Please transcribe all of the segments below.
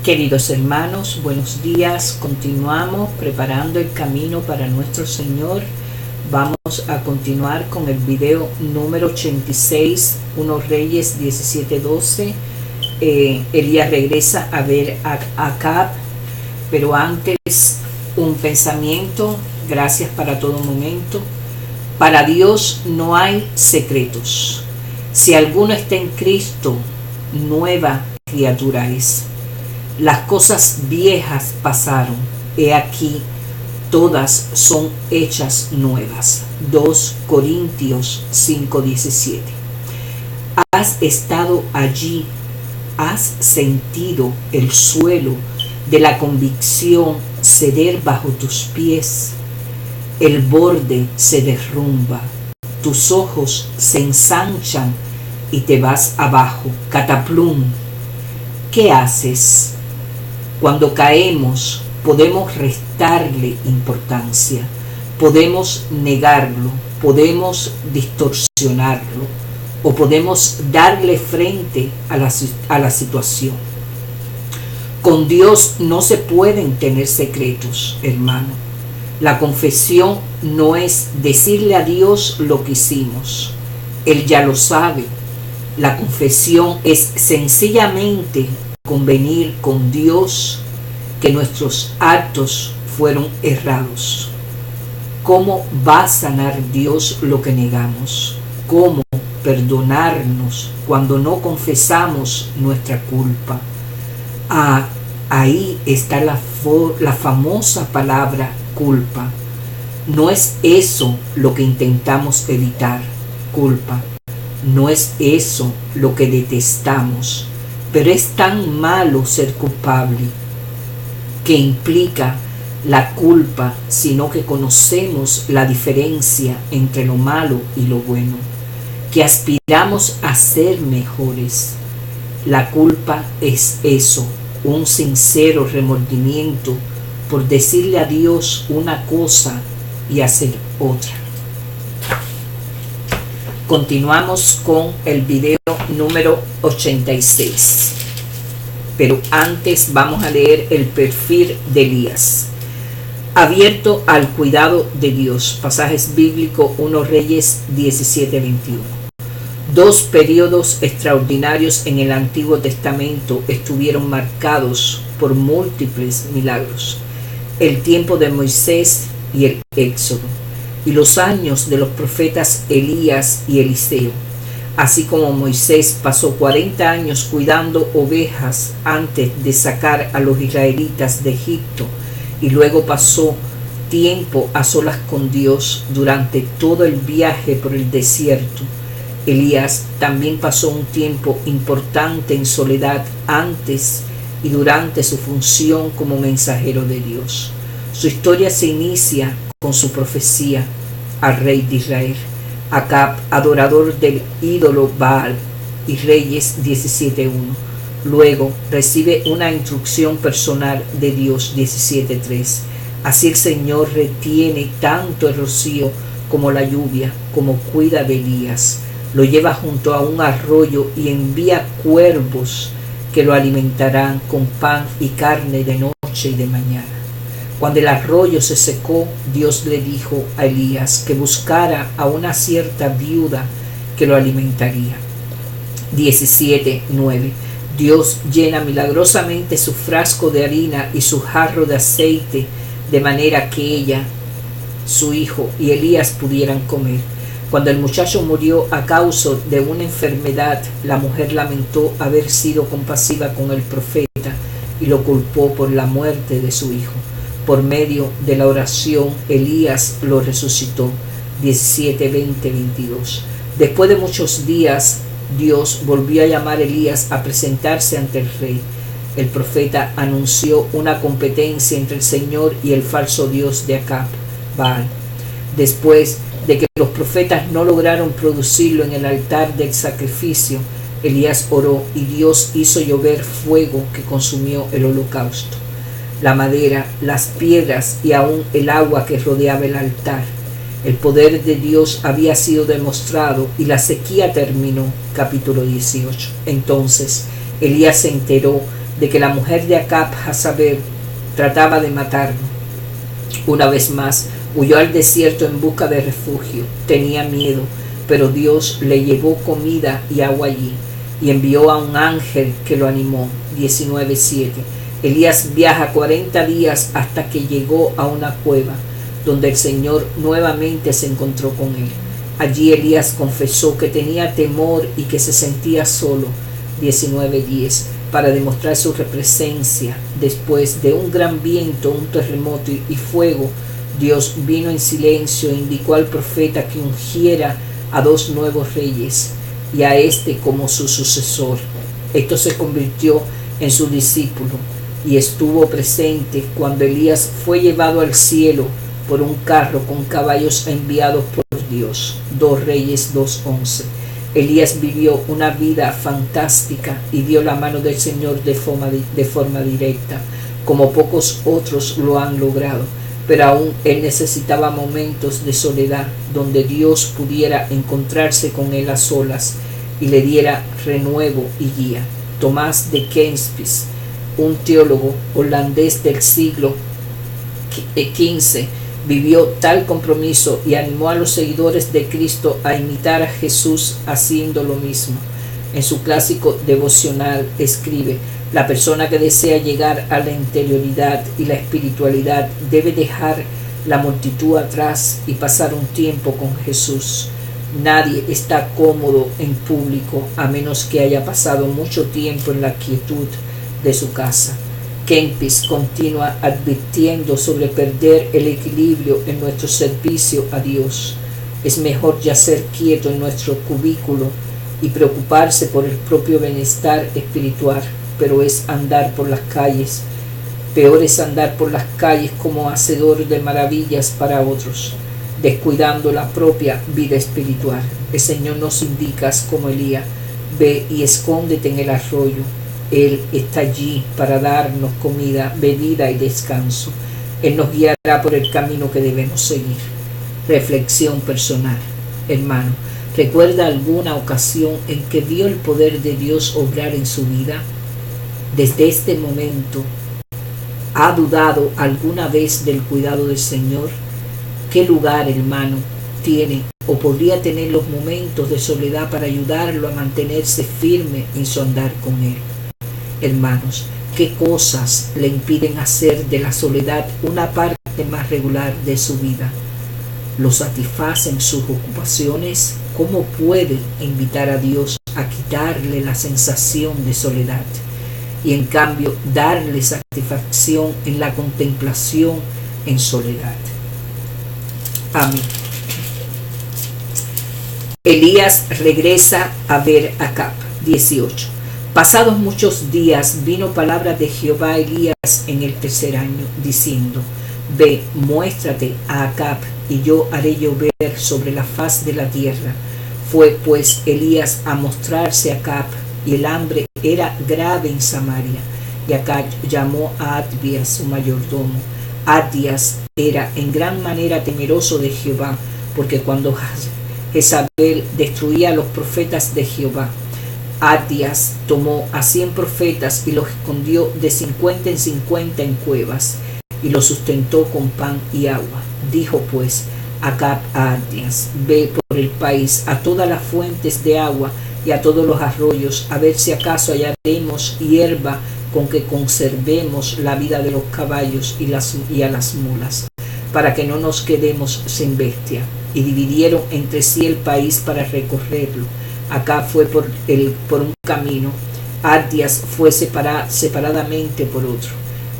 Queridos hermanos, buenos días. Continuamos preparando el camino para nuestro Señor. Vamos a continuar con el video número 86, 1 Reyes 17:12. Elías regresa a ver a Acab, pero antes un pensamiento. Gracias para todo momento. Para Dios no hay secretos. Si alguno está en Cristo, nueva criatura es. Las cosas viejas pasaron, he aquí, todas son hechas nuevas. 2 Corintios 5:17. Has estado allí, has sentido el suelo de la convicción ceder bajo tus pies. El borde se derrumba, tus ojos se ensanchan y te vas abajo. Cataplum. ¿Qué haces? Cuando caemos, podemos restarle importancia, podemos negarlo, podemos distorsionarlo o podemos darle frente a la situación. Con Dios no se pueden tener secretos, hermano. La confesión no es decirle a Dios lo que hicimos. Él ya lo sabe. La confesión es sencillamente convenir con Dios que nuestros actos fueron errados. ¿Cómo va a sanar Dios lo que negamos? ¿Cómo perdonarnos cuando no confesamos nuestra culpa? Ahí está la famosa palabra culpa. No es eso lo que intentamos evitar, culpa. No es eso lo que detestamos. Pero es tan malo ser culpable que implica la culpa, sino que conocemos la diferencia entre lo malo y lo bueno, que aspiramos a ser mejores. La culpa es eso, un sincero remordimiento por decirle a Dios una cosa y hacer otra. Continuamos con el video número 86. Pero antes vamos a leer el perfil de Elías. Abierto al cuidado de Dios. Pasajes bíblicos 1 Reyes 17:21. Dos periodos extraordinarios en el Antiguo Testamento estuvieron marcados por múltiples milagros. El tiempo de Moisés y el Éxodo, y los años de los profetas Elías y Eliseo. Así como Moisés pasó 40 años cuidando ovejas antes de sacar a los israelitas de Egipto, y luego pasó tiempo a solas con Dios durante todo el viaje por el desierto, Elías también pasó un tiempo importante en soledad antes y durante su función como mensajero de Dios. Su historia se inicia con su profecía al rey de Israel, Acab, adorador del ídolo Baal, y Reyes 17:1. Luego recibe una instrucción personal de Dios, 17:3. Así el Señor retiene tanto el rocío como la lluvia, como cuida de Elías. Lo lleva junto a un arroyo y envía cuervos que lo alimentarán con pan y carne de noche y de mañana. Cuando el arroyo se secó, Dios le dijo a Elías que buscara a una cierta viuda que lo alimentaría. 17:9. Dios llena milagrosamente su frasco de harina y su jarro de aceite, de manera que ella, su hijo y Elías pudieran comer. Cuando el muchacho murió a causa de una enfermedad, la mujer lamentó haber sido compasiva con el profeta y lo culpó por la muerte de su hijo. Por medio de la oración, Elías lo resucitó. 17:20-22. Después de muchos días, Dios volvió a llamar a Elías a presentarse ante el rey. El profeta anunció una competencia entre el Señor y el falso dios de Acab, Baal. Después de que los profetas no lograron producirlo en el altar del sacrificio, Elías oró y Dios hizo llover fuego que consumió el holocausto, la madera, las piedras y aún el agua que rodeaba el altar. El poder de Dios había sido demostrado y la sequía terminó. Capítulo 18. Entonces Elías se enteró de que la mujer de Acab, Jezabel, trataba de matarlo. Una vez más, huyó al desierto en busca de refugio. Tenía miedo, pero Dios le llevó comida y agua allí, y envió a un ángel que lo animó. 19:7. Elías viaja 40 días hasta que llegó a una cueva, donde el Señor nuevamente se encontró con él. Allí Elías confesó que tenía temor y que se sentía solo. 19:10. Para demostrar su presencia, después de un gran viento, un terremoto y fuego, Dios vino en silencio e indicó al profeta que ungiera a 2 nuevos reyes y a este como su sucesor. Esto se convirtió en su discípulo y estuvo presente cuando Elías fue llevado al cielo por un carro con caballos enviados por Dios. 2 Reyes 2:11. Elías vivió una vida fantástica y vio la mano del Señor de forma directa, como pocos otros lo han logrado, pero aún él necesitaba momentos de soledad donde Dios pudiera encontrarse con él a solas y le diera renuevo y guía. Tomás de Kempis, un teólogo holandés del siglo XV, vivió tal compromiso y animó a los seguidores de Cristo a imitar a Jesús haciendo lo mismo. En su clásico devocional escribe: la persona que desea llegar a la interioridad y la espiritualidad debe dejar la multitud atrás y pasar un tiempo con Jesús. Nadie está cómodo en público a menos que haya pasado mucho tiempo en la quietud de su casa. Kempis continúa advirtiendo sobre perder el equilibrio en nuestro servicio a Dios. Es mejor yacer quieto en nuestro cubículo y preocuparse por el propio bienestar espiritual, pero es andar por las calles. Peor es andar por las calles como hacedor de maravillas para otros, descuidando la propia vida espiritual. El Señor nos indica como Elías: ve y escóndete en el arroyo. Él está allí para darnos comida, bebida y descanso. Él nos guiará por el camino que debemos seguir. Reflexión personal. Hermano, ¿recuerda alguna ocasión en que vio el poder de Dios obrar en su vida? Desde este momento, ¿ha dudado alguna vez del cuidado del Señor? ¿Qué lugar, hermano, tiene o podría tener los momentos de soledad para ayudarlo a mantenerse firme en su andar con Él? Hermanos, ¿qué cosas le impiden hacer de la soledad una parte más regular de su vida? ¿Lo satisfacen sus ocupaciones? ¿Cómo puede invitar a Dios a quitarle la sensación de soledad y en cambio darle satisfacción en la contemplación en soledad? Amén. Elías regresa a ver a Acab. 18. Pasados muchos días vino palabra de Jehová a Elías en el 3er año, diciendo: ve, muéstrate a Acab, y yo haré llover sobre la faz de la tierra. Fue pues Elías a mostrarse a Acab, y el hambre era grave en Samaria. Y Acab llamó a Abdías, su mayordomo. Abdías era en gran manera temeroso de Jehová, porque cuando Jezabel destruía a los profetas de Jehová, Abdías tomó a 100 profetas y los escondió de 50 en 50 en cuevas, y los sustentó con pan y agua. Dijo pues Acab a Abdías: ve por el país a todas las fuentes de agua y a todos los arroyos, a ver si acaso hallaremos hierba con que conservemos la vida de los caballos y a las mulas, para que no nos quedemos sin bestia. Y dividieron entre sí el país para recorrerlo. Acab fue por un camino, Abdías fue separadamente por otro.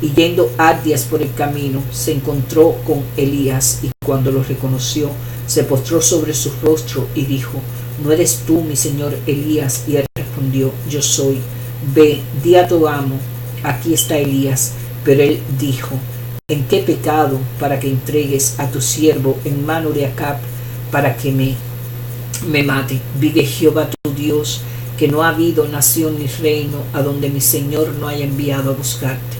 Y yendo Abdías por el camino, se encontró con Elías, y cuando lo reconoció, se postró sobre su rostro y dijo: ¿no eres tú, mi señor Elías? Y él respondió: yo soy. Ve, di a tu amo: aquí está Elías. Pero él dijo: ¿en qué pecado para que entregues a tu siervo en mano de Acab para que me mate? Vive Jehová tu Dios, que no ha habido nación ni reino a donde mi Señor no haya enviado a buscarte.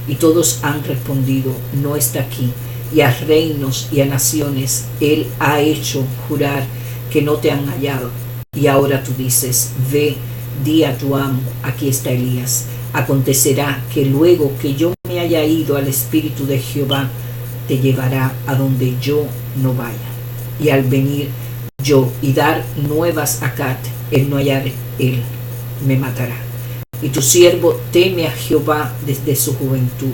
Y todos han respondido: no está aquí. Y a reinos y a naciones él ha hecho jurar que no te han hallado. Y ahora tú dices: ve, di a tu amo: aquí está Elías. Acontecerá que luego que yo me haya ido, al Espíritu de Jehová te llevará a donde yo no vaya. Y al venir yo y dar nuevas a Gat, él no hallará, él me matará. Y tu siervo teme a Jehová desde su juventud.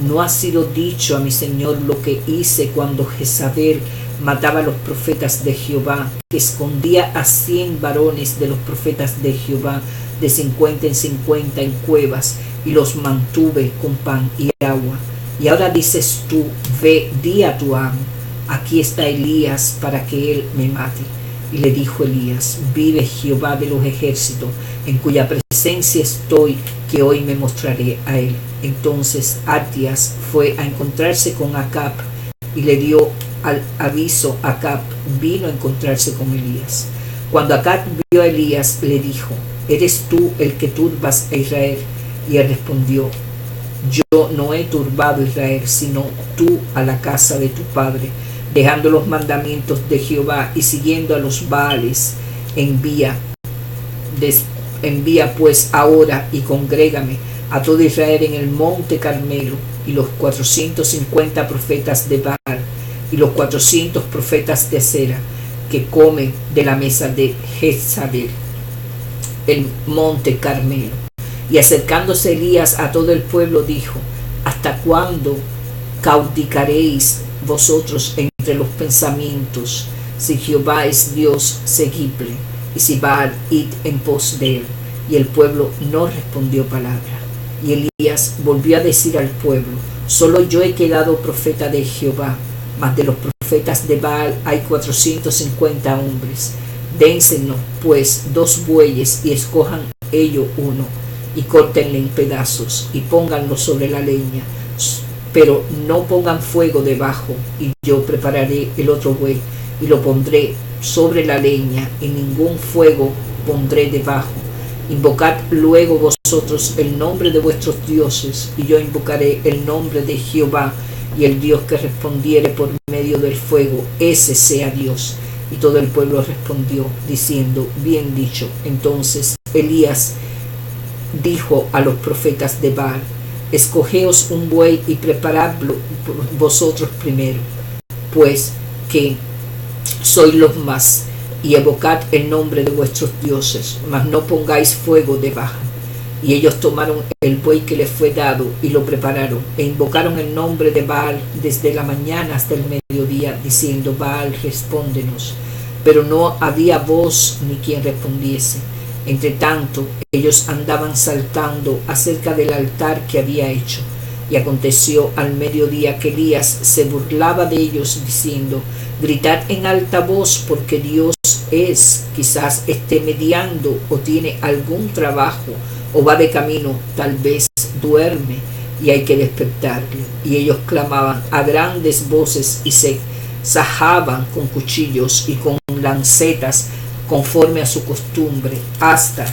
No ha sido dicho a mi señor lo que hice cuando Jezabel mataba a los profetas de Jehová, que escondía a 100 varones de los profetas de Jehová, de 50 en 50 en cuevas, y los mantuve con pan y agua. Y ahora dices tú, ve, di a tu amo, aquí está Elías para que él me mate. Y le dijo Elías, vive Jehová de los ejércitos, en cuya presencia estoy, que hoy me mostraré a él. Entonces Ahías fue a encontrarse con Acab, y le dio al aviso a Acab, vino a encontrarse con Elías. Cuando Acab vio a Elías, le dijo, ¿eres tú el que turbas a Israel? Y él respondió, yo no he turbado a Israel, sino tú a la casa de tu padre, dejando los mandamientos de Jehová y siguiendo a los Baales. Envía pues ahora y congrégame a todo Israel en el monte Carmelo, y los 450 profetas de Baal y los 400 profetas de Acera, que comen de la mesa de Jezabel, el monte Carmelo. Y acercándose Elías a todo el pueblo dijo, ¿hasta cuándo cautivaréis vosotros entre los pensamientos? Si Jehová es Dios, seguidle, y si Baal, id en pos de él. Y el pueblo no respondió palabra. Y Elías volvió a decir al pueblo, solo yo he quedado profeta de Jehová, mas de los profetas de Baal hay 450 hombres. Dénsenos pues 2 bueyes, y escojan ellos uno, y córtenle en pedazos, y pónganlo sobre la leña, pero no pongan fuego debajo. Y yo prepararé el otro buey, y lo pondré sobre la leña, y ningún fuego pondré debajo. Invocad luego vosotros el nombre de vuestros dioses, y yo invocaré el nombre de Jehová, y el Dios que respondiere por medio del fuego, ese sea Dios. Y todo el pueblo respondió, diciendo, bien dicho. Entonces Elías dijo a los profetas de Baal, escogeos un buey y preparadlo vosotros primero, pues que sois los más, y evocad el nombre de vuestros dioses, mas no pongáis fuego debajo. Y ellos tomaron el buey que les fue dado y lo prepararon, e invocaron el nombre de Baal desde la mañana hasta el mediodía, diciendo, Baal, respóndenos. Pero no había voz ni quien respondiese. Entre tanto, ellos andaban saltando acerca del altar que había hecho. Y aconteció al mediodía que Elías se burlaba de ellos, diciendo, gritad en alta voz, porque Dios es, quizás esté mediando, o tiene algún trabajo, o va de camino, tal vez duerme, y hay que despertarle. Y ellos clamaban a grandes voces, y se sajaban con cuchillos y con lancetas, conforme a su costumbre, hasta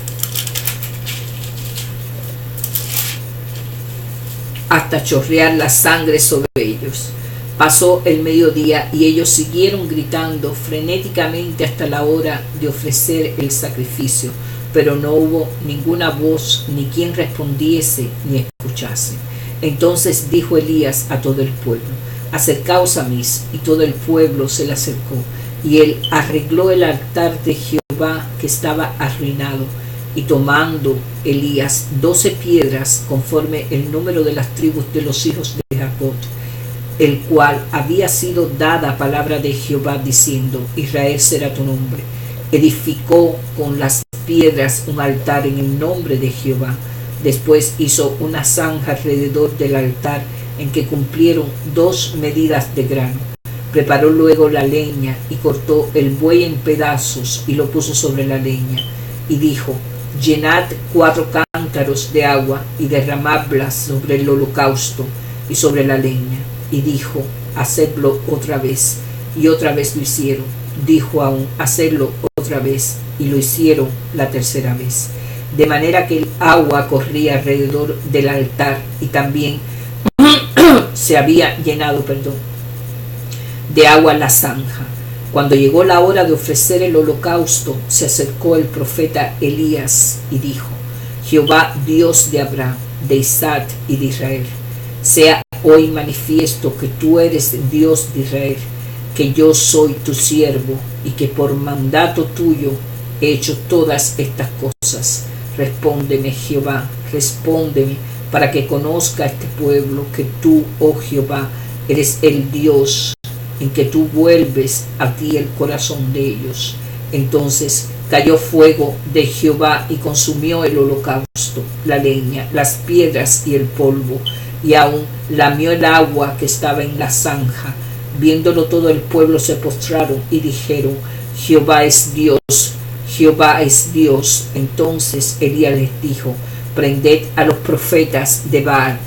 chorrear la sangre sobre ellos. Pasó el mediodía y ellos siguieron gritando frenéticamente hasta la hora de ofrecer el sacrificio, pero no hubo ninguna voz, ni quien respondiese ni escuchase. Entonces dijo Elías a todo el pueblo, acercaos a mí. Y todo el pueblo se le acercó, y él arregló el altar de Jehová que estaba arruinado. Y tomando Elías 12 piedras, conforme el número de las tribus de los hijos de Jacob, el cual había sido dada palabra de Jehová, diciendo, Israel será tu nombre, edificó con las piedras un altar en el nombre de Jehová. Después hizo una zanja alrededor del altar, en que cumplieron 2 medidas de grano. Preparó luego la leña, y cortó el buey en pedazos, y lo puso sobre la leña. Y dijo, llenad 4 cántaros de agua, y derramadlas sobre el holocausto y sobre la leña. Y dijo, hacedlo otra vez. Y otra vez lo hicieron. Dijo aún, hacedlo otra vez. Y lo hicieron la tercera vez. De manera que el agua corría alrededor del altar, y también se había llenado, de agua la zanja. Cuando llegó la hora de ofrecer el holocausto, se acercó el profeta Elías y dijo, Jehová, Dios de Abraham, de Isaac y de Israel. Sea hoy manifiesto que tú eres Dios de Israel, que yo soy tu siervo y que por mandato tuyo he hecho todas estas cosas. Respóndeme, Jehová, respóndeme, para que conozca este pueblo que tú, oh Jehová, eres el Dios en que tú vuelves a ti el corazón de ellos. Entonces cayó fuego de Jehová y consumió el holocausto, la leña, las piedras y el polvo, y aún lamió el agua que estaba en la zanja. Viéndolo todo el pueblo se postraron y dijeron: Jehová es Dios, Jehová es Dios. Entonces Elías les dijo: prended a los profetas de Baal,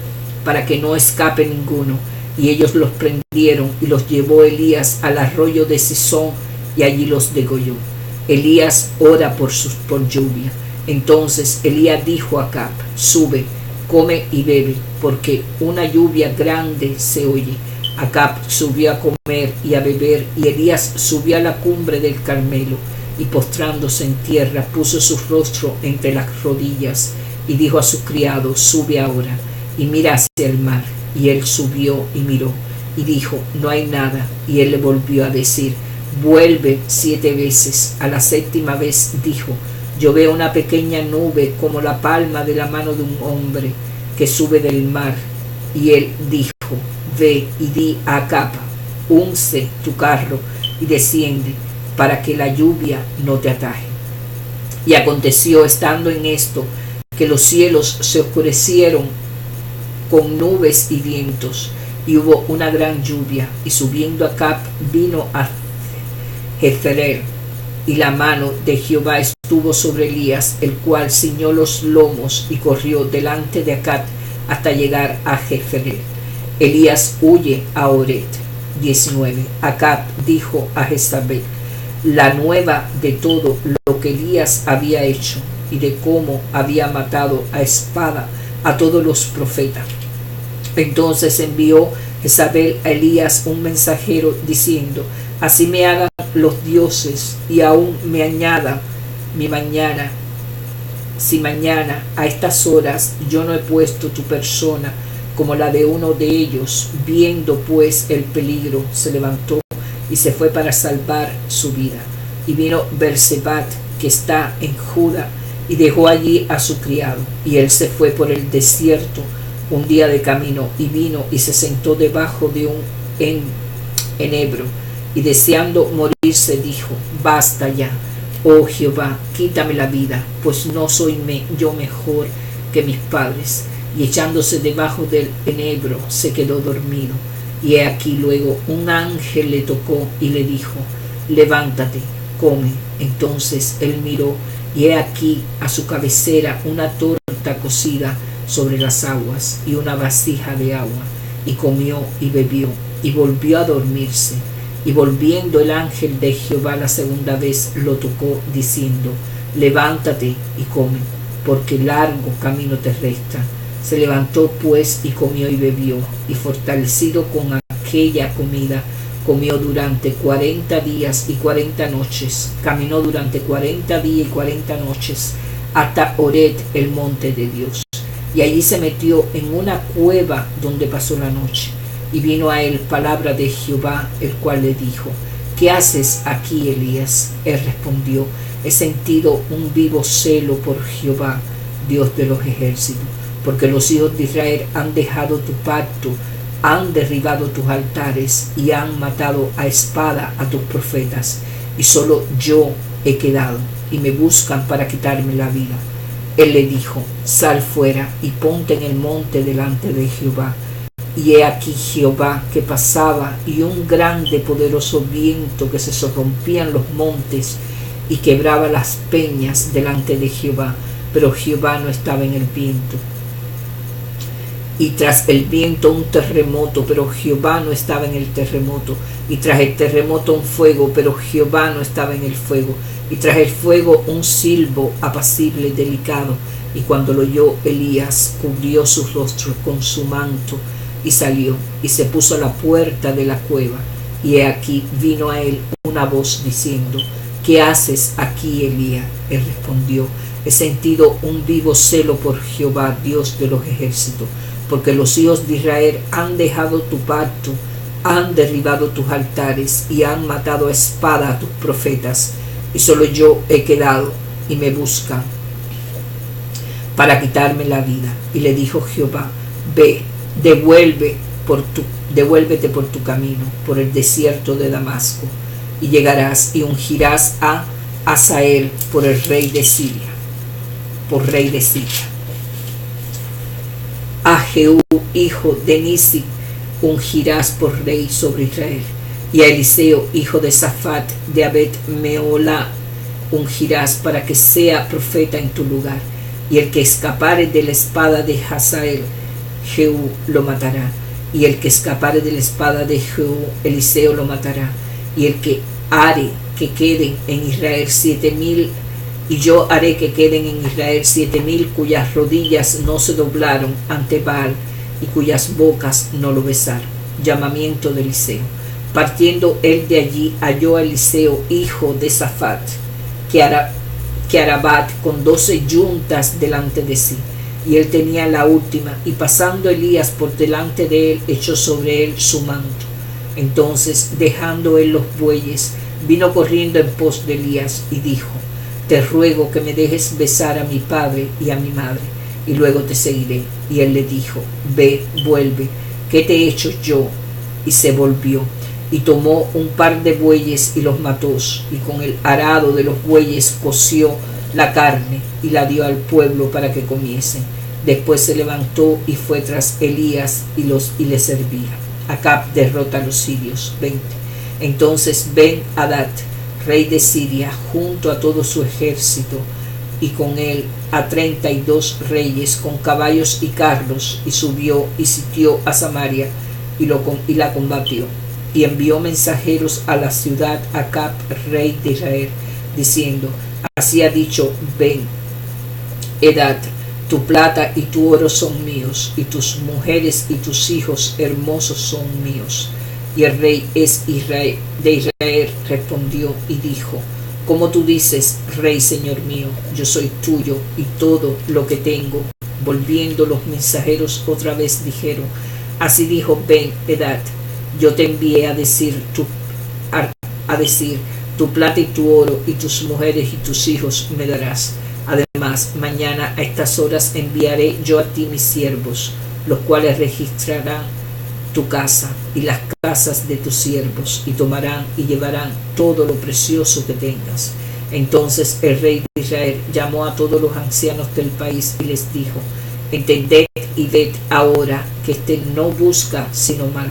para que no escape ninguno. Y ellos los prendieron, y los llevó Elías al arroyo de Sison, y allí los degolló. Elías ora por lluvia. Entonces Elías dijo a Acab: sube, come y bebe, porque una lluvia grande se oye. Acab subió a comer y a beber, y Elías subió a la cumbre del Carmelo, y postrándose en tierra puso su rostro entre las rodillas, y dijo a su criado: sube ahora y mira hacia el mar. Y él subió y miró, y dijo: no hay nada. Y él le volvió a decir: vuelve 7 veces. A la 7ª vez dijo: yo veo una pequeña nube como la palma de la mano de un hombre que sube del mar. Y él dijo: ve y di a Acab: unce tu carro y desciende, para que la lluvia no te ataje. Y aconteció, estando en esto, que los cielos se oscurecieron con nubes y vientos, y hubo una gran lluvia. Y subiendo Acab vino a Jezreel, y la mano de Jehová estuvo sobre Elías, el cual ciñó los lomos y corrió delante de Acab hasta llegar a Jezreel. Elías huye a Oret. 19. Acab dijo a Jezabel la nueva de todo lo que Elías había hecho, y de cómo había matado a espada a todos los profetas. Entonces envió Jezabel a Elías un mensajero diciendo: así me hagan los dioses y aún me añadan mi mañana, si mañana a estas horas yo no he puesto tu persona como la de uno de ellos. Viendo pues el peligro, se levantó y se fue para salvar su vida. Y vino Beersebat, que está en Judá, y dejó allí a su criado. Y él se fue por el desierto un día de camino, y vino y se sentó debajo de un enebro, y deseando morirse dijo: basta ya, oh Jehová, quítame la vida, pues no soy yo mejor que mis padres. Y echándose debajo del enebro se quedó dormido. Y he aquí luego un ángel le tocó y le dijo: levántate, come. Entonces él miró, y he aquí a su cabecera una torta cocida sobre las aguas y una vasija de agua, y comió y bebió, y volvió a dormirse. Y volviendo el ángel de Jehová la 2ª vez lo tocó, diciendo: levántate y come, porque largo camino te resta. Se levantó pues y comió y bebió, y fortalecido con aquella comida, comió durante 40 días y 40 noches, caminó durante 40 días y 40 noches, hasta Oret, el monte de Dios. Y allí se metió en una cueva donde pasó la noche. Y vino a él palabra de Jehová, el cual le dijo: ¿qué haces aquí, Elías? Él respondió: he sentido un vivo celo por Jehová, Dios de los ejércitos, porque los hijos de Israel han dejado tu pacto, han derribado tus altares y han matado a espada a tus profetas, y solo yo he quedado, y me buscan para quitarme la vida. Él le dijo: sal fuera y ponte en el monte delante de Jehová. Y he aquí Jehová que pasaba, y un grande poderoso viento que se rompían los montes y quebraba las peñas delante de Jehová, pero Jehová no estaba en el viento. Y tras el viento un terremoto, pero Jehová no estaba en el terremoto. Y tras el terremoto un fuego, pero Jehová no estaba en el fuego. Y tras el fuego un silbo apacible y delicado. Y cuando lo oyó Elías, cubrió su rostro con su manto y salió y se puso a la puerta de la cueva. Y he aquí vino a él una voz diciendo: ¿qué haces aquí, Elías? Él respondió: he sentido un vivo celo por Jehová, Dios de los ejércitos, porque los hijos de Israel han dejado tu pacto, han derribado tus altares y han matado a espada a tus profetas, y solo yo he quedado y me buscan para quitarme la vida. Y le dijo Jehová: ve, devuélvete por tu camino, por el desierto de Damasco, y llegarás y ungirás a Hazael por rey de Siria. A Jehú, hijo de Nisi, ungirás por rey sobre Israel, y a Eliseo, hijo de Safat de Abed Meolá, ungirás para que sea profeta en tu lugar. Y el que escapare de la espada de Hazael, Jehú lo matará. Y el que escapare de la espada de Jehú, Eliseo lo matará. Y el que haré que queden en Israel 7,000, y yo haré que queden en Israel 7,000 cuyas rodillas no se doblaron ante Baal y cuyas bocas no lo besaron. Llamamiento de Eliseo. Partiendo él de allí, halló a Eliseo, hijo de Safat, que Arabat, con 12 yuntas delante de sí, y él tenía la última, y pasando Elías por delante de él, echó sobre él su manto. Entonces, dejando él los bueyes, vino corriendo en pos de Elías, y dijo: te ruego que me dejes besar a mi padre y a mi madre, y luego te seguiré. Y él le dijo: ve, vuelve, ¿qué te he hecho yo? Y se volvió, y tomó un par de bueyes y los mató, y con el arado de los bueyes coció la carne y la dio al pueblo para que comiesen. Después se levantó y fue tras Elías y le servía. Acab derrota a los sirios. 20. Entonces Ben-Hadad, rey de Siria, junto a todo su ejército, y con él a 32 reyes con caballos y carros, y subió y sitió a Samaria y la combatió. Y envió mensajeros a la ciudad Acab, rey de Israel, diciendo: así ha dicho Ben-Hadad, tu plata y tu oro son míos, y tus mujeres y tus hijos hermosos son míos. Y el rey de Israel respondió y dijo: como tú dices, rey señor mío, yo soy tuyo y todo lo que tengo. Volviendo los mensajeros otra vez dijeron: así dijo Ben-Hadad, yo te envié a decir tu plata y tu oro y tus mujeres y tus hijos me darás. Además, mañana a estas horas enviaré yo a ti mis siervos, los cuales registrarán tu casa y las casas de tus siervos, y tomarán y llevarán todo lo precioso que tengas. Entonces el rey de Israel llamó a todos los ancianos del país y les dijo: entended y ved ahora que éste no busca sino mal,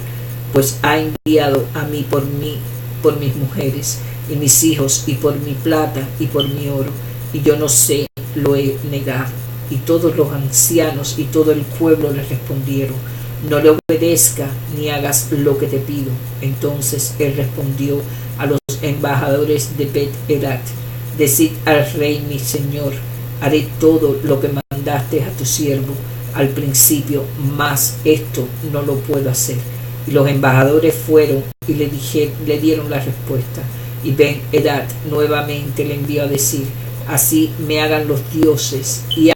pues ha enviado a mí por mis mujeres y mis hijos, y por mi plata y por mi oro, y yo no sé, lo he negado. Y todos los ancianos y todo el pueblo le respondieron: no le obedezca ni hagas lo que te pido. Entonces él respondió a los embajadores de Ben-Hadad: decid al rey mi señor, haré todo lo que mandaste a tu siervo al principio, mas esto no lo puedo hacer. Y los embajadores fueron y le dieron la respuesta. Y Ben-Hadad nuevamente le envió a decir: así me hagan los dioses, y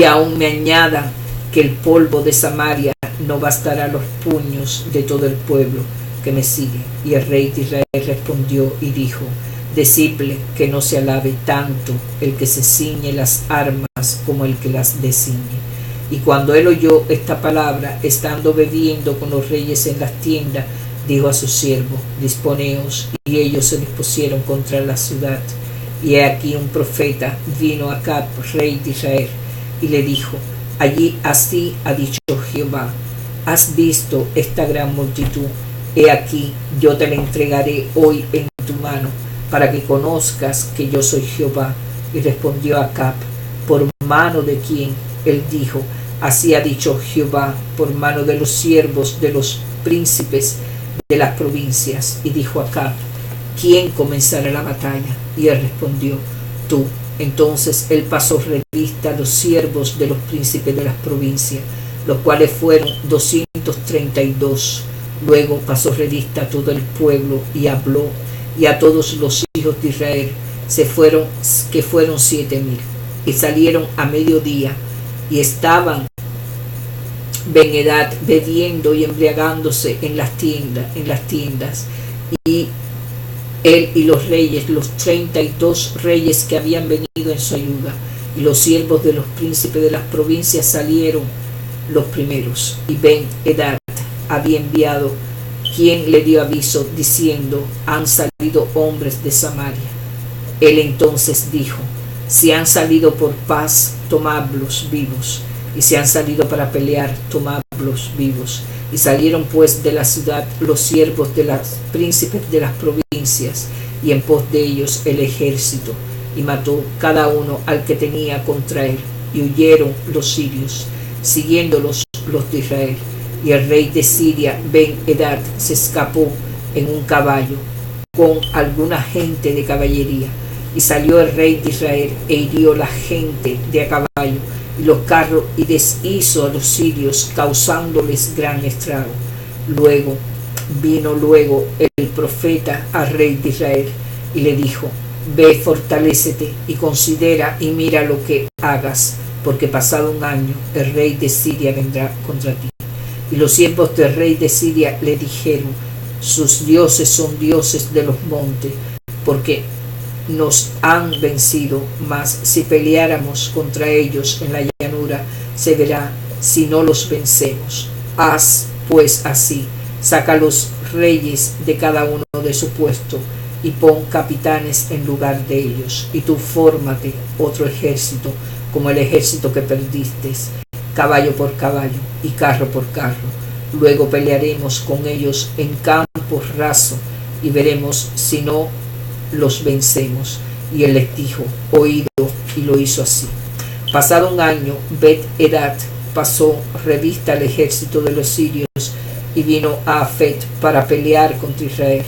aún me añadan, que el polvo de Samaria no bastará a los puños de todo el pueblo que me sigue. Y el rey de Israel respondió y dijo: decidle que no se alabe tanto el que se ciñe las armas como el que las desciñe. Y cuando él oyó esta palabra, estando bebiendo con los reyes en las tiendas, dijo a su siervo: disponeos. Y ellos se dispusieron contra la ciudad. Y he aquí un profeta vino a Acab, rey de Israel, y le dijo: así ha dicho Jehová, has visto esta gran multitud, he aquí yo te la entregaré hoy en tu mano, para que conozcas que yo soy Jehová. Y respondió Acab: ¿por mano de quién? Él dijo: así ha dicho Jehová, por mano de los siervos de los príncipes de las provincias. Y dijo Acab: ¿quién comenzará la batalla? Y él respondió: tú. Entonces él pasó revista a los siervos de los príncipes de las provincias, los cuales fueron 232. Luego pasó revista a todo el pueblo y habló, y a todos los hijos de Israel, que fueron 7,000. Y salieron a mediodía, y estaban Ben-Hadad bebiendo y embriagándose en las tiendas, y él y los reyes, los 32 reyes que habían venido en su ayuda, y los siervos de los príncipes de las provincias salieron los primeros. Y Ben-Hadad había enviado quien le dio aviso diciendo: han salido hombres de Samaria. Él entonces dijo: si han salido por paz, tomadlos vivos, y si han salido para pelear, tomadlos vivos. Y salieron pues de la ciudad los siervos de los príncipes de las provincias, y en pos de ellos el ejército, y mató cada uno al que tenía contra él, y huyeron los sirios, siguiéndolos los de Israel. Y el rey de Siria, Ben-Hadad, se escapó en un caballo con alguna gente de caballería. Y salió el rey de Israel e hirió la gente de a caballo y los carros, y deshizo a los sirios, causándoles gran estrago. Luego vino el profeta al rey de Israel y le dijo: ve, fortalécete y considera y mira lo que hagas, porque pasado un año el rey de Siria vendrá contra ti. Y los siervos del rey de Siria le dijeron: sus dioses son dioses de los montes, porque nos han vencido, mas si peleáramos contra ellos en la llanura, se verá si no los vencemos. Haz pues así: saca los reyes de cada uno de su puesto, y pon capitanes en lugar de ellos, y tú fórmate otro ejército, como el ejército que perdiste, caballo por caballo y carro por carro. Luego pelearemos con ellos en campo raso, y veremos si no los vencemos. Y él les dijo: oído, y lo hizo así. Pasado un año, Ben-Hadad pasó revista al ejército de los sirios y vino a Afet para pelear contra Israel.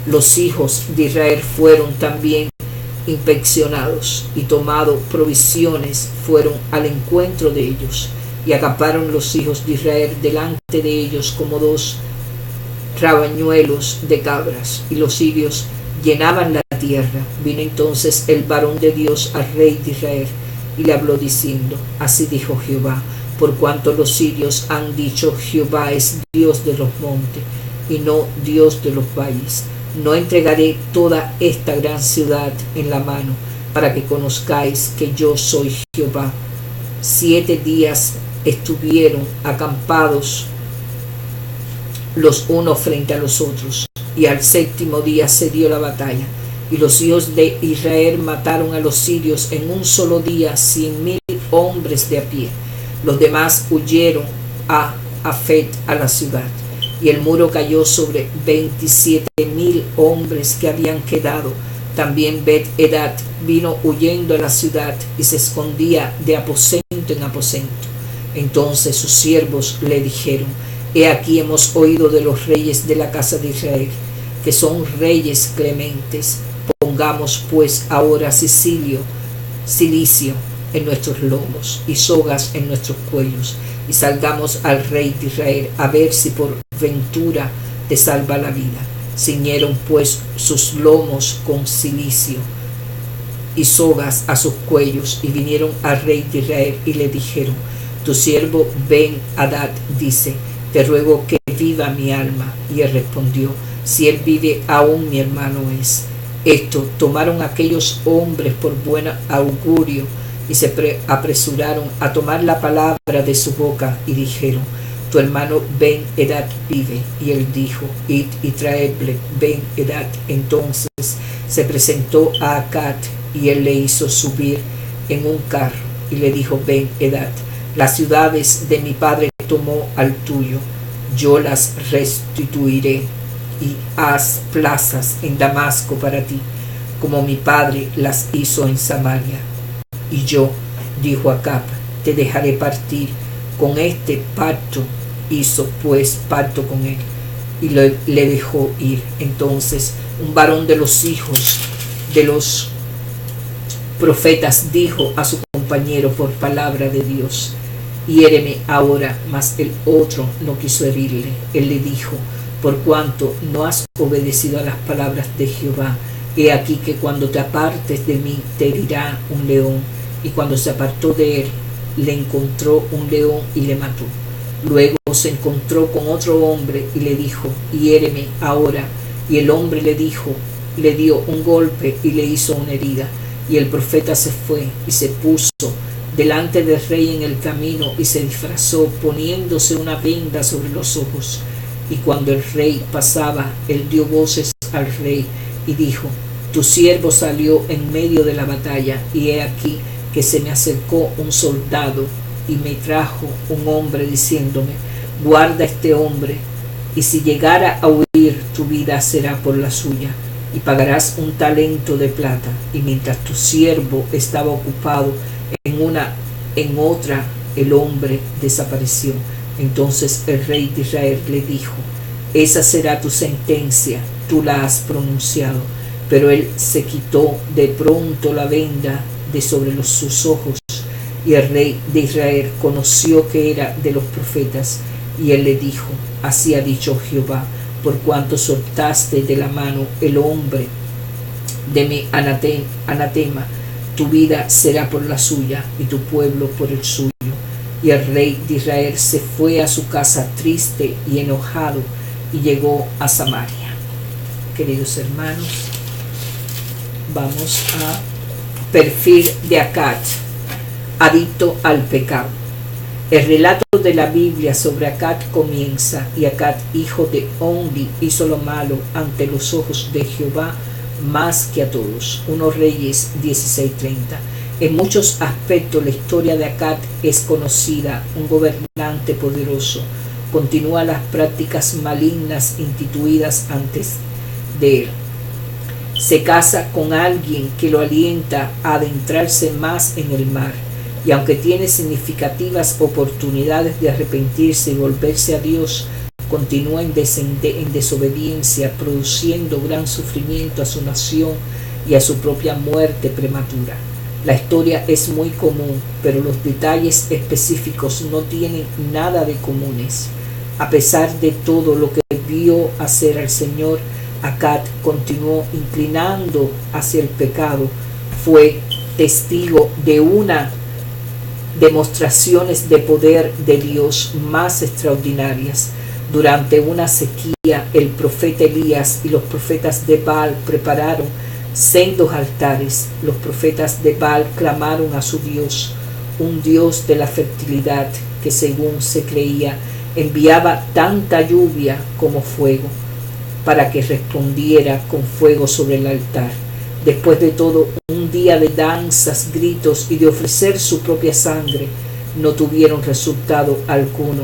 Los hijos de Israel fueron también inspeccionados, y tomado provisiones fueron al encuentro de ellos, y acamparon los hijos de Israel delante de ellos como 2 rabañuelos de cabras, y los sirios llenaban la tierra. Vino entonces el varón de Dios al rey de Israel y le habló diciendo: así dijo Jehová, por cuanto los sirios han dicho: Jehová es Dios de los montes y no Dios de los valles, no entregaré toda esta gran ciudad en la mano, para que conozcáis que yo soy Jehová. 7 días estuvieron acampados los unos frente a los otros, y al 7º día se dio la batalla, y los hijos de Israel mataron a los sirios en un solo día 100,000 hombres de a pie. Los demás huyeron a Afet, a la ciudad, y el muro cayó sobre 27,000 hombres que habían quedado. También Ben-Hadad vino huyendo a la ciudad y se escondía de aposento en aposento. Entonces sus siervos le dijeron: he aquí, hemos oído de los reyes de la casa de Israel, que son reyes clementes. Pongamos pues ahora cilicio en nuestros lomos y sogas en nuestros cuellos, y salgamos al rey de Israel, a ver si por ventura te salva la vida. Ciñeron pues sus lomos con cilicio y sogas a sus cuellos, y vinieron al rey de Israel y le dijeron: tu siervo Ben-Hadad dice: te ruego que viva mi alma. Y él respondió: si él vive, aún mi hermano es. Esto tomaron aquellos hombres por buen augurio, y se apresuraron a tomar la palabra de su boca, y dijeron: tu hermano Ben-Hadad vive. Y él dijo: id y traedle Ben-Hadad. Entonces se presentó a Acad, y él le hizo subir en un carro, y le dijo Ben-Hadad: las ciudades de mi padre tomó al tuyo, yo las restituiré, y haz plazas en Damasco para ti, como mi padre las hizo en Samaria. Y yo, dijo Acab, te dejaré partir con este pacto. Hizo pues pacto con él, y le dejó ir. Entonces un varón de los hijos de los profetas dijo a su compañero por palabra de Dios: hiéreme ahora. Mas el otro no quiso herirle. Él le dijo: por cuanto no has obedecido a las palabras de Jehová, He aquí que cuando te apartes de mí te herirá un león. Y cuando se apartó de él, le encontró un león y le mató. Luego se encontró con otro hombre y le dijo, hiéreme ahora. Y el hombre le dio un golpe y le hizo una herida. Y el profeta se fue y se puso delante del rey en el camino y se disfrazó, poniéndose una venda sobre los ojos. Y cuando el rey pasaba, él dio voces al rey y dijo, tu siervo salió en medio de la batalla, y he aquí que se me acercó un soldado y me trajo un hombre diciéndome, guarda este hombre, y si llegara a huir, tu vida será por la suya, y pagarás un talento de plata. Y mientras tu siervo estaba ocupado en otra, el hombre desapareció. Entonces el rey de Israel le dijo, esa será tu sentencia, tú la has pronunciado. Pero él se quitó de pronto la venda de sobre sus ojos, y el rey de Israel conoció que era de los profetas, y él le dijo, así ha dicho Jehová, por cuanto soltaste de la mano el hombre de mi anatema, tu vida será por la suya y tu pueblo por el suyo. Y el rey de Israel se fue a su casa triste y enojado y llegó a Samaria. Queridos hermanos, vamos a perfil de Acat, adicto al pecado. El relato de la Biblia sobre Acat comienza, y Acat, hijo de Omri, hizo lo malo ante los ojos de Jehová más que a todos. 1 Reyes 16:30. En muchos aspectos la historia de Acat es conocida, un gobernante poderoso. Continúa las prácticas malignas instituidas antes de él. Se casa con alguien que lo alienta a adentrarse más en el mar, y aunque tiene significativas oportunidades de arrepentirse y volverse a Dios, continúa en desobediencia, produciendo gran sufrimiento a su nación y a su propia muerte prematura. La historia es muy común, pero los detalles específicos no tienen nada de comunes. A pesar de todo lo que vio hacer al Señor, Acat continuó inclinando hacia el pecado. Fue testigo de una demostraciones de poder de Dios más extraordinarias. Durante una sequía, el profeta Elías y los profetas de Baal prepararon sendos altares. Los profetas de Baal clamaron a su Dios, un Dios de la fertilidad que, según se creía, enviaba tanta lluvia como fuego, para que respondiera con fuego sobre el altar. Después de todo un día de danzas, gritos y de ofrecer su propia sangre, no tuvieron resultado alguno.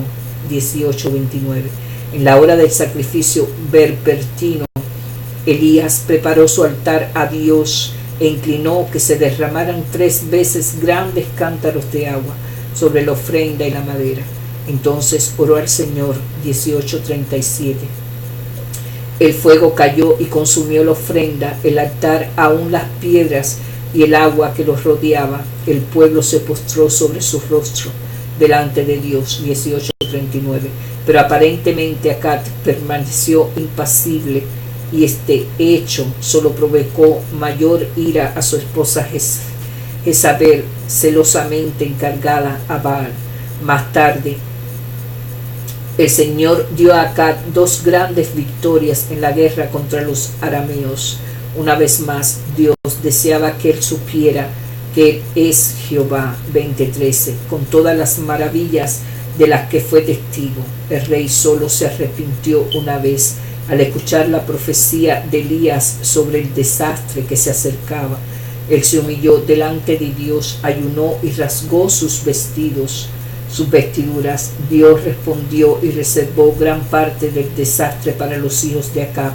18:29. En la hora del sacrificio vespertino, Elías preparó su altar a Dios e inclinó que se derramaran 3 veces grandes cántaros de agua sobre la ofrenda y la madera. Entonces oró al Señor. 18:37. El fuego cayó y consumió la ofrenda, el altar, aún las piedras y el agua que los rodeaba. El pueblo se postró sobre su rostro delante de Dios. 18:39. Pero aparentemente Acat permaneció impasible, y este hecho solo provocó mayor ira a su esposa Jezabel, celosamente encargada a Baal. Más tarde, el Señor dio a Acat 2 grandes victorias en la guerra contra los arameos. Una vez más, Dios deseaba que él supiera que él es Jehová. 20:13. Con todas las maravillas de las que fue testigo, el rey solo se arrepintió una vez al escuchar la profecía de Elías sobre el desastre que se acercaba. Él se humilló delante de Dios, ayunó y rasgó sus vestiduras. Dios respondió y reservó gran parte del desastre para los hijos de Acab.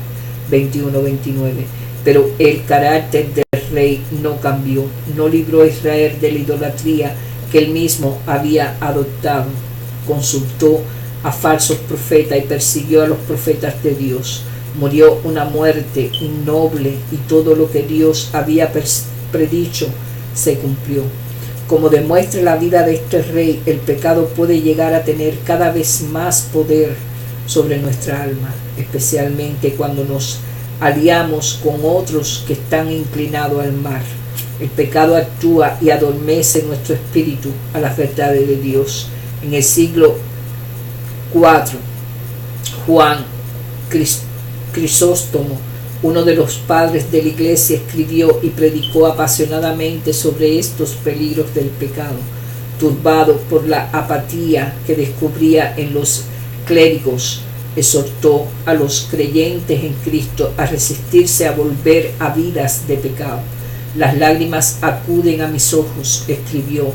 21:29. Pero el carácter del rey no cambió, no libró a Israel de la idolatría que él mismo había adoptado. Consultó a falsos profetas y persiguió a los profetas de Dios. Murió una muerte innoble, y todo lo que Dios había predicho se cumplió. Como demuestra la vida de este rey, el pecado puede llegar a tener cada vez más poder sobre nuestra alma, especialmente cuando nos aliamos con otros que están inclinados al mal. El pecado actúa y adormece nuestro espíritu a las verdades de Dios. En el siglo IV, Juan Crisóstomo, uno de los padres de la Iglesia, escribió y predicó apasionadamente sobre estos peligros del pecado. Turbado por la apatía que descubría en los clérigos, exhortó a los creyentes en Cristo a resistirse a volver a vidas de pecado. Las lágrimas acuden a mis ojos, escribió,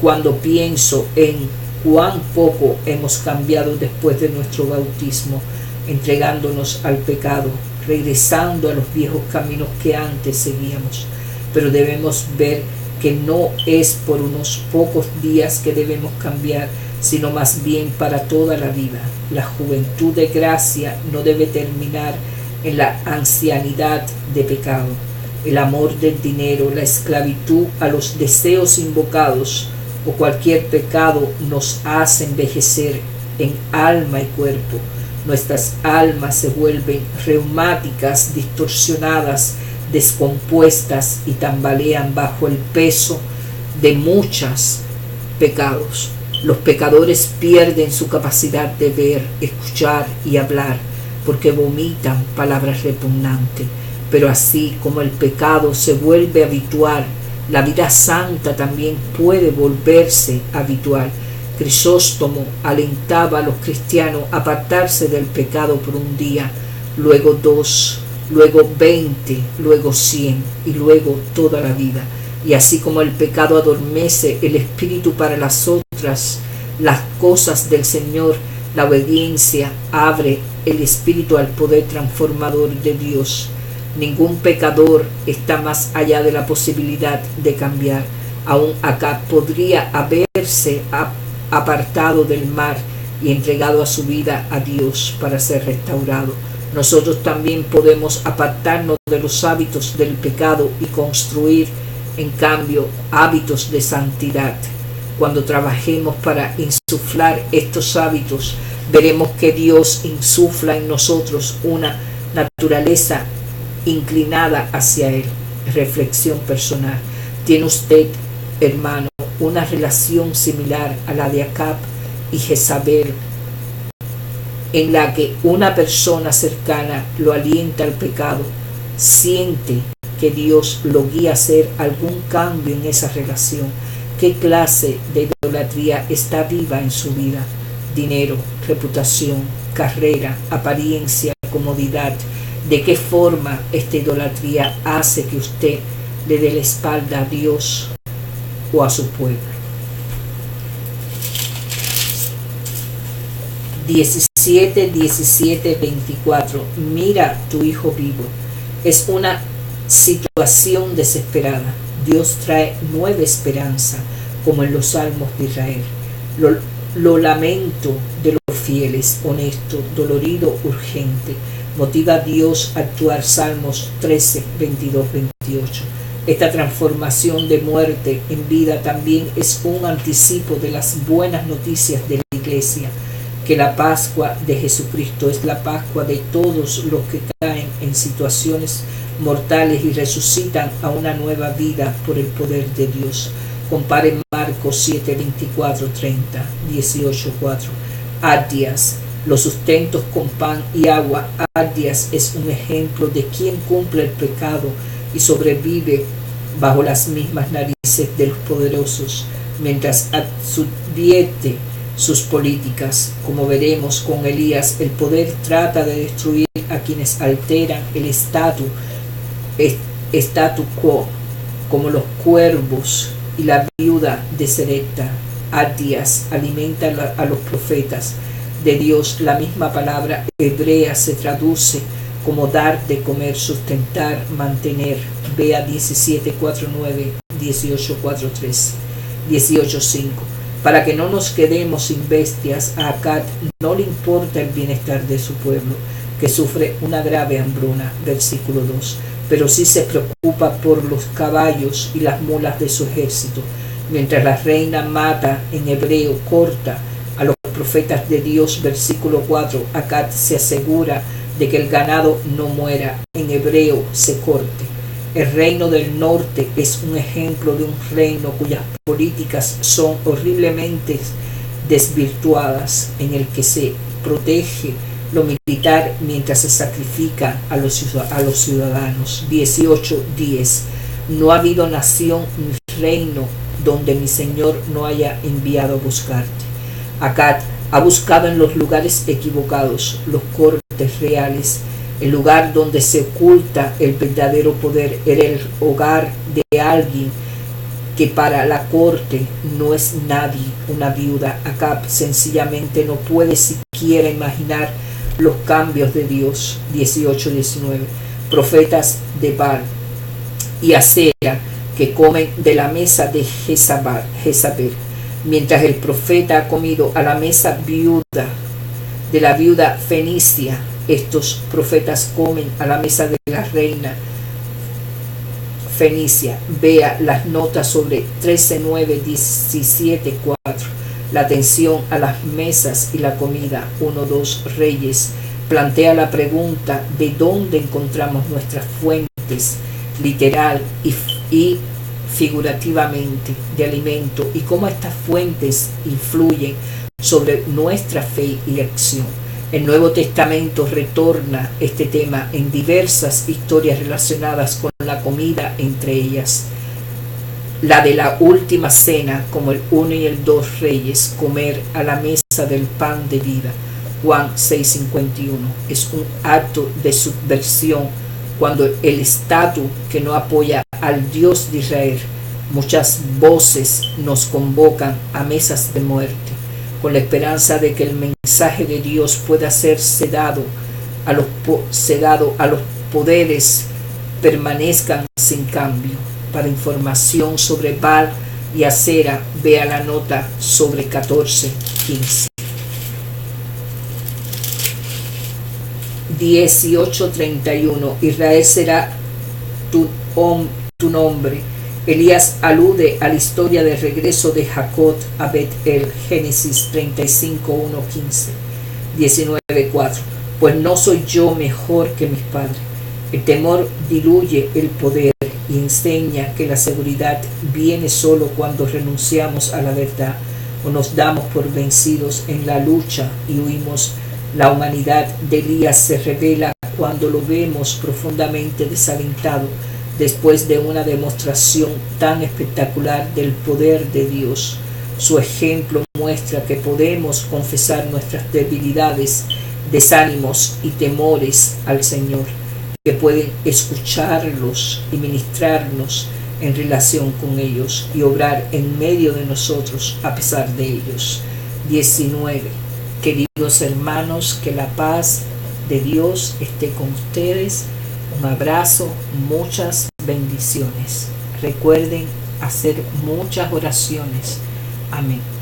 cuando pienso en cuán poco hemos cambiado después de nuestro bautismo, entregándonos al pecado, regresando a los viejos caminos que antes seguíamos. Pero debemos ver que no es por unos pocos días que debemos cambiar, sino más bien para toda la vida. La juventud de gracia no debe terminar en la ancianidad de pecado. El amor del dinero, la esclavitud a los deseos invocados o cualquier pecado nos hace envejecer en alma y cuerpo. Nuestras almas se vuelven reumáticas, distorsionadas, descompuestas y tambalean bajo el peso de muchos pecados. Los pecadores pierden su capacidad de ver, escuchar y hablar porque vomitan palabras repugnantes. Pero así como el pecado se vuelve habitual, la vida santa también puede volverse habitual. Crisóstomo alentaba a los cristianos a apartarse del pecado por un día, luego 2, luego 20, luego 100 y luego toda la vida. Y así como el pecado adormece el espíritu para las cosas del Señor, la obediencia abre el espíritu al poder transformador de Dios. Ningún pecador está más allá de la posibilidad de cambiar. Aún acá podría haberse apartado del mal y entregado a su vida a Dios para ser restaurado. Nosotros también podemos apartarnos de los hábitos del pecado y construir, en cambio, hábitos de santidad. Cuando trabajemos para insuflar estos hábitos, veremos que Dios insufla en nosotros una naturaleza inclinada hacia Él. Reflexión personal. ¿Tiene usted, hermano, una relación similar a la de Acab y Jezabel, en la que una persona cercana lo alienta al pecado? ¿Siente que Dios lo guía a hacer algún cambio en esa relación? ¿Qué clase de idolatría está viva en su vida? Dinero, reputación, carrera, apariencia, comodidad. ¿De qué forma esta idolatría hace que usted le dé la espalda a Dios o a su pueblo? 17:24. Mira tu hijo vivo. Es una situación desesperada. Dios trae nueva esperanza, como en los salmos de Israel. Lo lamento de los fieles, honesto, dolorido, urgente. Motiva a Dios a actuar. Salmos 13, 22, 28. Esta transformación de muerte en vida también es un anticipo de las buenas noticias de la Iglesia, que la Pascua de Jesucristo es la Pascua de todos los que caen en situaciones mortales y resucitan a una nueva vida por el poder de Dios. Compare Marcos 7, 24, 30, 18, 4. Ardias, los sustentos con pan y agua. Ardias es un ejemplo de quien cumple el pecado y sobrevive bajo las mismas narices de los poderosos, mientras advierte sus políticas. Como veremos con Elías, el poder trata de destruir a quienes alteran el statu quo, como los cuervos y la viuda de Serepta. Ardias alimenta a los profetas de Dios. La misma palabra hebrea se traduce como dar de comer, sustentar, mantener. Vea 17:4-9, 18:4-13, 18:5. Para que no nos quedemos sin bestias, a Acab no le importa el bienestar de su pueblo, que sufre una grave hambruna. Versículo 2. Pero sí se preocupa por los caballos y las mulas de su ejército. Mientras la reina mata, en hebreo corta, a los profetas de Dios. Versículo 4. Acab se asegura de que el ganado no muera, en hebreo se corte. El reino del norte es un ejemplo de un reino cuyas políticas son horriblemente desvirtuadas, en el que se protege lo militar mientras se sacrifica a los ciudadanos. 18:10. No ha habido nación ni reino donde mi Señor no haya enviado a buscarte. Acad ha buscado en los lugares equivocados los cortes reales. El lugar donde se oculta el verdadero poder era el hogar de alguien que para la corte no es nadie, una viuda. Acab sencillamente no puede siquiera imaginar los cambios de Dios. 18:19. Profetas de Baal y Acera que comen de la mesa de Jezabel, mientras el profeta ha comido a la mesa de la viuda fenicia. Estos profetas comen a la mesa de la reina fenicia. Vea las notas sobre 13:9, 17:4. La atención a las mesas y la comida. 1-2 Reyes plantea la pregunta de dónde encontramos nuestras fuentes literal y figurativamente de alimento, y cómo estas fuentes influyen sobre nuestra fe y acción. El Nuevo Testamento retorna este tema en diversas historias relacionadas con la comida, entre ellas la de la última cena, como el 1 y el 2 Reyes, comer a la mesa del pan de vida. Juan 6:51. Es un acto de subversión cuando el Estado que no apoya al Dios de Israel. Muchas voces nos convocan a mesas de muerte, con la esperanza de que el mensaje de Dios pueda ser sedado a los poderes permanezcan sin cambio. Para información sobre Baal y Acera, vea la nota sobre 14:15. 18:31. Israel será tu nombre. Elías alude a la historia del regreso de Jacob a Bet-el, Génesis 35:1-15. 19:4. Pues no soy yo mejor que mis padres. El temor diluye el poder y enseña que la seguridad viene solo cuando renunciamos a la verdad o nos damos por vencidos en la lucha y huimos. La humanidad de Elías se revela cuando lo vemos profundamente desalentado después de una demostración tan espectacular del poder de Dios. Su ejemplo muestra que podemos confesar nuestras debilidades, desánimos y temores al Señor, que pueden escucharlos y ministrarnos en relación con ellos y obrar en medio de nosotros a pesar de ellos. 19. Queridos hermanos, que la paz de Dios esté con ustedes. Un abrazo, muchas bendiciones. Recuerden hacer muchas oraciones. Amén.